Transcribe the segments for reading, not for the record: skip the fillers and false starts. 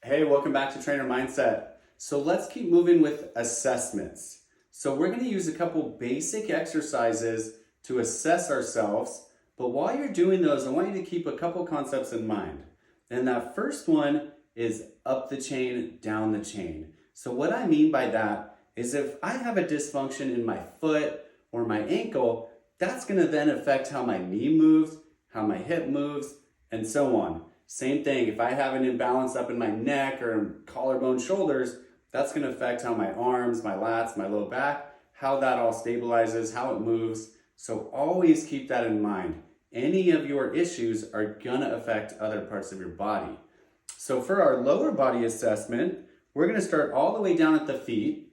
Hey, welcome back to Trainer Mindset. So let's keep moving with assessments. So we're going to use a couple basic exercises to assess ourselves, but while you're doing those, I want you to keep a couple concepts in mind. And that first one is up the chain, down the chain. So what I mean by that is if I have a dysfunction in my foot or my ankle, that's going to then affect how my knee moves, how my hip moves, and so on. Same thing, if I have an imbalance up in my neck or collarbone, shoulders, that's going to affect how my arms, my lats, my low back, how that all stabilizes, how it moves. So always keep that in mind. Any of your issues are going to affect other parts of your body. So for our lower body assessment, we're going to start all the way down at the feet,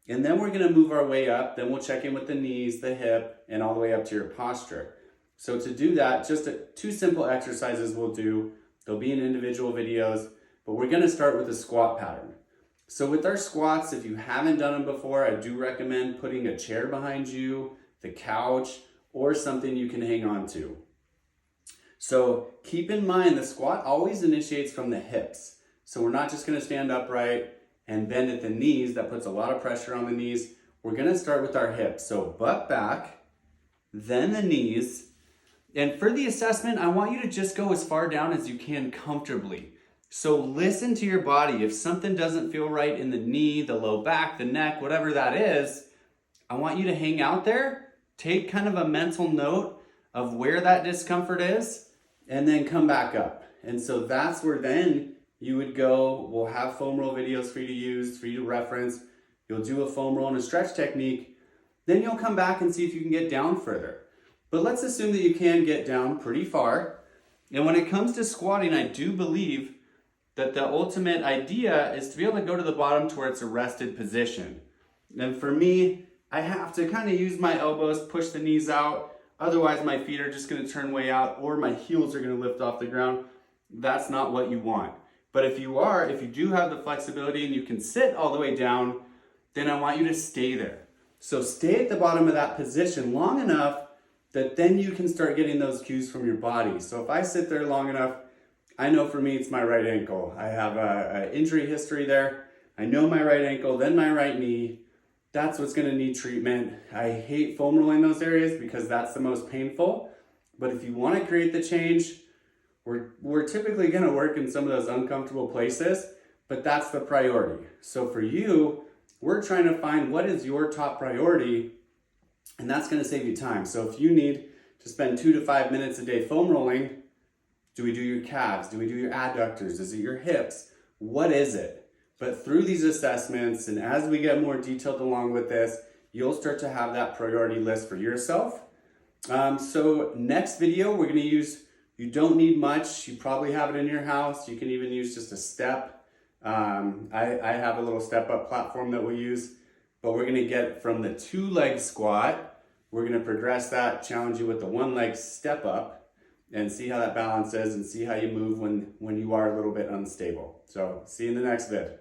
and then we're going to move our way up. Then we'll check in with the knees, the hip, and all the way up to your posture. So to do that, just two simple exercises we'll do. They'll be in individual videos, but we're going to start with a squat pattern. So with our squats, if you haven't done them before, I do recommend putting a chair behind you, the couch, or something you can hang on to. So keep in mind the squat always initiates from the hips. So we're not just going to stand upright and bend at the knees. That puts a lot of pressure on the knees. We're going to start with our hips. So butt back, then the knees. And for the assessment, I want you to just go as far down as you can comfortably. So listen to your body. If something doesn't feel right in the knee, the low back, the neck, whatever that is, I want you to hang out there, take kind of a mental note of where that discomfort is, and then come back up. And so that's where then you would go. We'll have foam roll videos for you to use, for you to reference. You'll do a foam roll and a stretch technique. Then you'll come back and see if you can get down further. But let's assume that you can get down pretty far. And when it comes to squatting, I do believe that the ultimate idea is to be able to go to the bottom to where it's a rested position. And for me, I have to kind of use my elbows, push the knees out. Otherwise, my feet are just going to turn way out or my heels are going to lift off the ground. That's not what you want. But if you do have the flexibility and you can sit all the way down, then I want you to stay there. So stay at the bottom of that position long enough that then you can start getting those cues from your body. So if I sit there long enough, I know for me it's my right ankle. I have an injury history there. I know my right ankle, then my right knee. That's what's gonna need treatment. I hate foam rolling those areas because that's the most painful. But if you wanna create the change, we're typically gonna work in some of those uncomfortable places, but that's the priority. So for you, we're trying to find what is your top priority, and that's going to save you time. So if you need to spend 2 to 5 minutes a day foam rolling, do we do your calves? Do we do your adductors? Is it your hips? What is it? But through these assessments, and as we get more detailed along with this, you'll start to have that priority list for yourself. So next video, we're going to use, you don't need much. You probably have it in your house. You can even use just a step. I have a little step up platform that we use. But we're gonna get from the 2-leg squat, we're gonna progress that, challenge you with the 1-leg step up, and see how that balance is and see how you move when you are a little bit unstable. So see you in the next vid.